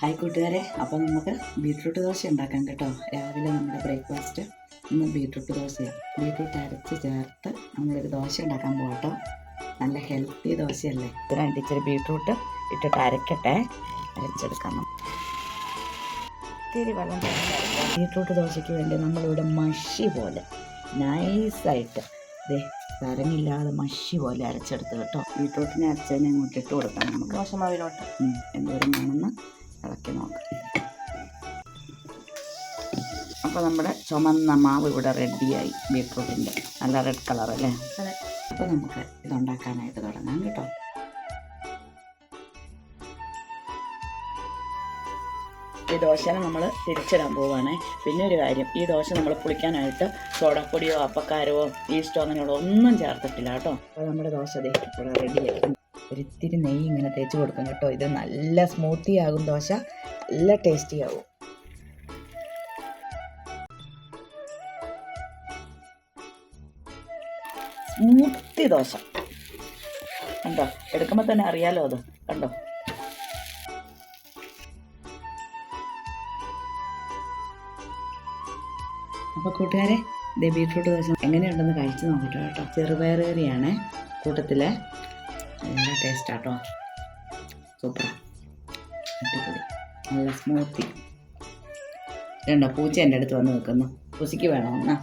Hi കൂട്ടുകാരെ, അപ്പോൾ നമുക്ക് ബീട്രൂട്ട് ദോശ ഉണ്ടാക്കാം കേട്ടോ. രാവിലെ നമ്മുടെ ബ്രേക്ക്ഫാസ്റ്റ് ഇന്ന് ബീട്രൂട്ട് ദോശയാണ്. ബീട്രൂട്ട് അരച്ച് ചേർത്ത് നമ്മളൊരു ദോശ ഉണ്ടാക്കാൻ പോകട്ടോ. നല്ല ഹെൽത്തി ദോശയല്ലേ. ഇതിനായിട്ട് ഇച്ചിരി ബീട്രൂട്ട് ഇട്ടിട്ട് അരക്കട്ടെ, അരച്ചെടുക്കാം. ഇത്തിരി വെള്ളം ബീട്രൂട്ട് ദോശയ്ക്ക് വേണ്ടി നമ്മളിവിടെ മഷി പോലെ നൈസായിട്ട് തരമില്ലാതെ മഷി പോലെ അരച്ചെടുത്ത് കേട്ടോ. ബീട്രൂട്ടിനെ അരച്ചതിനെ അങ്ങോട്ട് ഇട്ട് കൊടുക്കാം നമുക്ക്. ദോശമാവിലോട്ട് എന്തോരം വേണമെന്ന് ഇളക്കി നോക്കാം. അപ്പോൾ നമ്മുടെ ചുമന്ന മാവ് ഇവിടെ റെഡിയായി. ബീട്രൂട്ടിൻ്റെ നല്ല റെഡ് കളർ അല്ലേ. അപ്പോൾ നമുക്ക് ഇതുണ്ടാക്കാനായിട്ട് തുടങ്ങാം കേട്ടോ. ഈ ദോശനെ നമ്മൾ തിരിച്ചിടാൻ പോവുകയാണേ. പിന്നെ ഒരു കാര്യം, ഈ ദോശ നമ്മൾ പുളിക്കാനായിട്ട് സോഡാപ്പൊടിയോ അപ്പക്കാരോ ഈസ്റ്റോ അങ്ങനെയുള്ള ഒന്നും ചേർത്തിട്ടില്ല കേട്ടോ. അപ്പോൾ നമ്മുടെ ദോശ ഇവിടെ റെഡിയായി. ഒരിത്തിരി നെയ്യ് ഇങ്ങനെ തേച്ച് കൊടുക്കും കേട്ടോ. ഇത് നല്ല സ്മൂത്തി ആകും ദോശ, നല്ല ടേസ്റ്റി ആകും. സ്മൂത്തി ദോശ കണ്ടോ, എടുക്കുമ്പോൾ തന്നെ അറിയാലോ അത് കണ്ടോ. അപ്പോൾ കൂട്ടുകാരെ, ഇത് ബീട്രൂട്ട് ദോശ എങ്ങനെയുണ്ടെന്ന് കഴിച്ച് നോക്കട്ടോ കേട്ടോ. ചെറുപയർ കറിയാണ് കൂട്ടത്തിൽ. നല്ല ടേസ്റ്റാട്ടോ, സൂപ്പർ, അടിപൊളി, നല്ല സ്മൂത്തി. രണ്ടോ പൂച്ച എൻ്റെ അടുത്ത് വന്ന് നിൽക്കുന്നു. പൂച്ചയ്ക്ക് വേണോ എന്നാ.